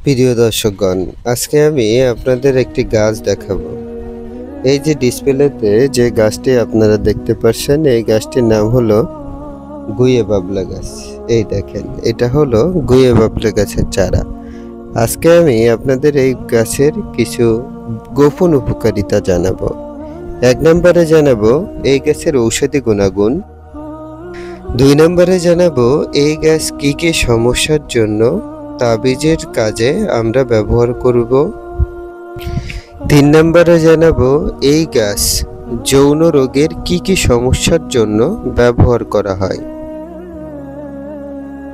প্রিয় দর্শকগণ, আজকে আমি আপনাদের একটি গাছ দেখাবো। এই যে ডিসপ্লেতে যে গাছটি আপনারা দেখতে পাচ্ছেন, এই গাছটির নাম হলো গুইয়ে বাবলা গাছ। এই দেখেন, এটা হলো গুইয়ে বাবলা গাছের চারা। আজকে আমি আপনাদের এই গাছের কিছু গোপন উপকারিতা জানাবো। 1 নম্বরে জানাবো এই গাছের ঔষধি গুণাগুণ। 2 নম্বরে জানাবো এই গাছ কি কি সমস্যার জন্য তাবিজের কাজে আমরা ব্যবহার করব। 3 নম্বরে জানাবো এই গাছ যৌন রোগের কি কি সমস্যার জন্য ব্যবহার করা হয়।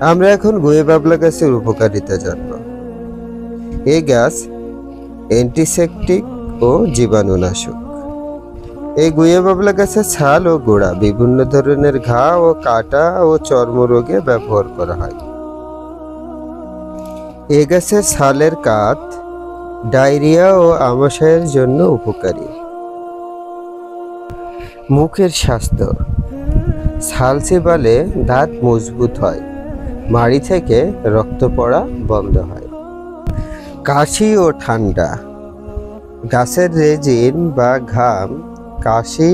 আমরা এখন গুইয়ে বাবলা গাছের উপকারিতা জানব। এই গাছ অ্যান্টিসেপটিক ও জীবাণুনাশক। এই গুইয়ে বাবলা গাছের ছাল ও গোড়া বিভিন্ন ধরনের ঘা ও কাটা ও চর্মরোগে ব্যবহার করা হয়। এ গাছের ছালের কাঠ ডায়রিয়া ও আমাশয়ের জন্য উপকারী। মুখের স্বাস্থ্য। ছাল চিবালে দাঁত মজবুত হয়, মাড়ি থেকে রক্ত পড়া বন্ধ হয়। কাশি ও ঠান্ডা। গাছের রেজিন বা ঘাম কাশি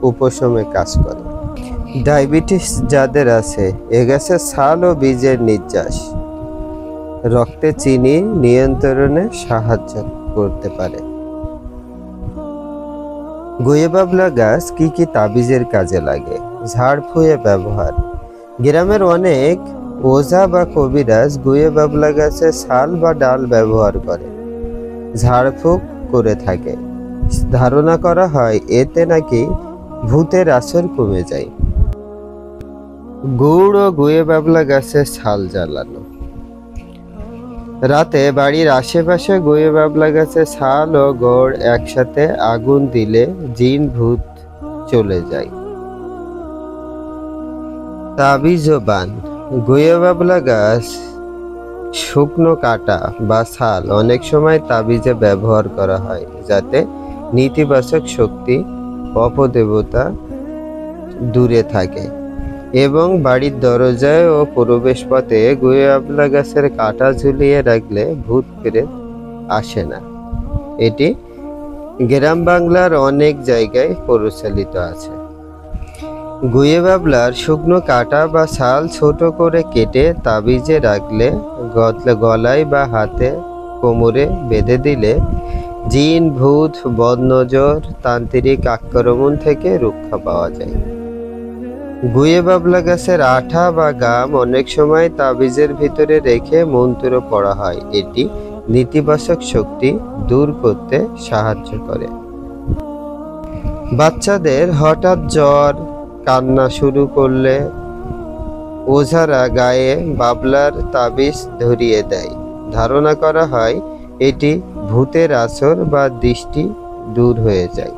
উপশমে কাজ করে। ডায়াবেটিস যাদের আছে, এ গাছের ছাল ও বীজের নির্যাস রক্তে চিনি নিয়ন্ত্রণে সাহায্য করতে পারে। গুইয়ে বাবলা গাছ কি কি তাবিজের কাজে লাগে? ঝাড়ফুঁয়ে ব্যবহার। গ্রামের অনেক ওঝা বা কবিরাজ গুইয়ে বাবলা গাছের ছাল বা ডাল ব্যবহার করে ঝাড়ফুঁক করে থাকে। ধারণা করা হয় এতে নাকি ভূতের আসর কমে যায়। গুড় ও গুইয়ে বাবলা গাছের ছাল জ্বালানো। রাতে বাড়ির আশেপাশে গুইয়ে বাবলা গাছের ছাল ও গুড় একসাথে আগুন দিলে জিন ভূত চলে যায়। তাবিজ ও বান। গুইয়ে বাবলা গাছ শুকনো কাটা বা ছাল অনেক সময় তাবিজে ব্যবহার করা হয়, যাতে নেতিবাচক শক্তি অপদেবতা দূরে থাকে এবং বাড়ির দরজায় ও প্রবেশ পথে গুইয়ে বাবলা গাছের কাঁটা ঝুলিয়ে রাখলে ভূত প্রেত আসে না। এটি গ্রাম বাংলার অনেক জায়গায় প্রচলিত আছে। গুইয়ে বাবলার শুকনো কাঁটা বা ছাল ছোট করে কেটে তাবিজে রাখলে গলায় বা হাতে কোমরে বেঁধে দিলে জিন ভূত বদনজর তান্ত্রিক আক্রমণ থেকে রক্ষা পাওয়া যায়। গুইয়ে বাবলা গাছের আঠা বা গাম অনেক সময় তাবিজের ভিতরে রেখে মন্ত্র পড়া হয়, এটি নেতিবাচক শক্তি দূর করতে সাহায্য করে। বাচ্চাদের হঠাৎ জ্বর কান্না শুরু করলে ওঝারা গায়ে বাবলার তাবিজ ধরিয়ে দেয়। ধারণা করা হয় এটি ভূতের আসর বা দৃষ্টি দূর হয়ে যায়।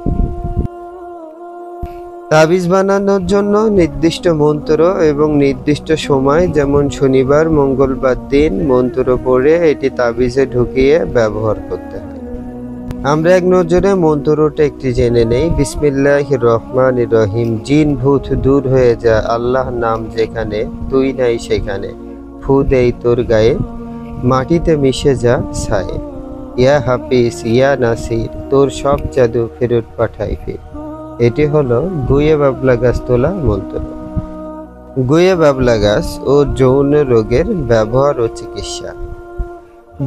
তাবিজ বানানোর জন্য নির্দিষ্ট মন্ত্র এবং নির্দিষ্ট সময়, যেমন শনিবার মঙ্গলবার দিন মন্ত্র পড়ে এটি তাবিজে ঢুকিয়ে ব্যবহার করতে হয়। আমরা এক নজরে মন্ত্রটা একটি জেনে নেই। বিসমিল্লাহির রহমানির রহিম। জিন ভূত দূর হয়ে যা, আল্লাহ নাম যেখানে, তুই নাই সেখানে, ফু দেই তোর গায়ে, মাটিতে মিশে যা ছায়ে, ইয়া হাফিজ ইয়া নাসির, তোর সব জাদু ফেরত পাঠাই ফির। এটি হলো গুইয়ে বাবলা গাছ তোলা মন্ত্র। গুইয়ে বাবলা গাছ ও যৌন রোগের ব্যবহার ও চিকিৎসা।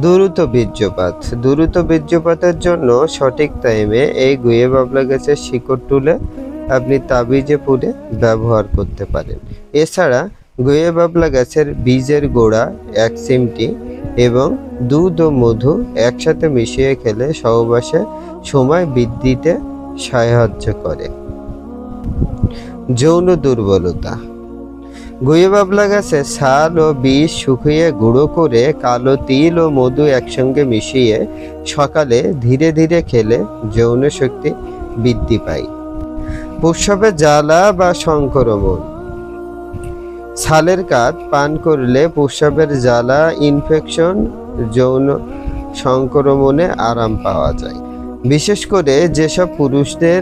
দ্রুত বীর্যপাত। দ্রুত বীর্যপাতের জন্য সঠিক টাইমে এই গুইয়ে বাবলা গাছের শিকড় তুলে আপনি তাবিজে পুড়ে ব্যবহার করতে পারেন। এছাড়া গুইয়ে বাবলা গাছের বীজের গোড়া 1 চিমটি এবং দুধ ও মধু একসাথে মিশিয়ে খেলে সহবাসে সময় বৃদ্ধিতে সাহায্য করে। যৌন দুর্বলতা। গুইয়ে বাবলা গাছের ছাল ও বীজ শুকিয়ে গুঁড়ো করে কালো তিল ও মধু একসঙ্গে মিশিয়ে সকালে ধীরে ধীরে খেলে যৌন শক্তি বৃদ্ধি পায়। প্রস্রাবের জ্বালা বা সংক্রমণ। ছালের কাঠ পান করলে প্রস্রাবের জ্বালা, ইনফেকশন, যৌন সংক্রমণে আরাম পাওয়া যায়। বিশেষ করে যেসব পুরুষদের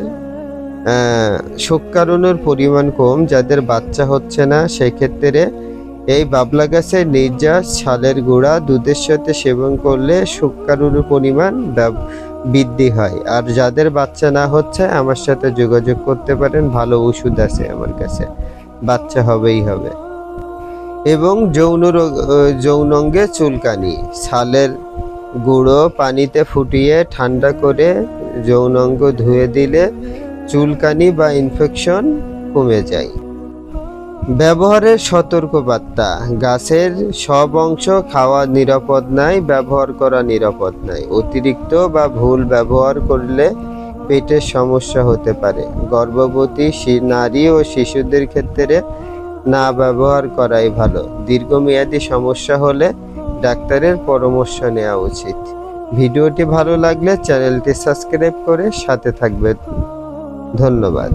শুক্রাণুর পরিমাণ কম, যাদের বাচ্চা হচ্ছে না, সেক্ষেত্রে এই বাবলা গাছের নির্যাস ছালের গুঁড়া দুধের সাথে সেবন করলে শুক্রাণুর পরিমাণ বৃদ্ধি হয়। আর যাদের বাচ্চা না হচ্ছে আমার সাথে যোগাযোগ করতে পারেন, ভালো ওষুধ আছে আমার কাছে, বাচ্চা হবেই হবে। এবং যৌনাঙ্গে চুলকানি, ছালের গুঁড়ো পানিতে ফুটিয়ে ঠান্ডা করে যৌনাঙ্গ ধুয়ে দিলে চুলকানি বা ইনফেকশন কমে যায়। ব্যবহারের সতর্কবার্তা: গাছের সব অংশ খাওয়া নিরাপদ নয়, ব্যবহার করা নিরাপদ নয়। অতিরিক্ত বা ভুল ব্যবহার করলে পেটের সমস্যা হতে পারে। গর্ভবতী নারী ও শিশুদের ক্ষেত্রে না ব্যবহার করাই ভালো। দীর্ঘমেয়াদী সমস্যা হলে ডাক্তারের পরামর্শ নেওয়া উচিত। ভিডিওটি ভালো লাগলে চ্যানেলটি সাবস্ক্রাইব করে সাথে থাকবেন। ধন্যবাদ।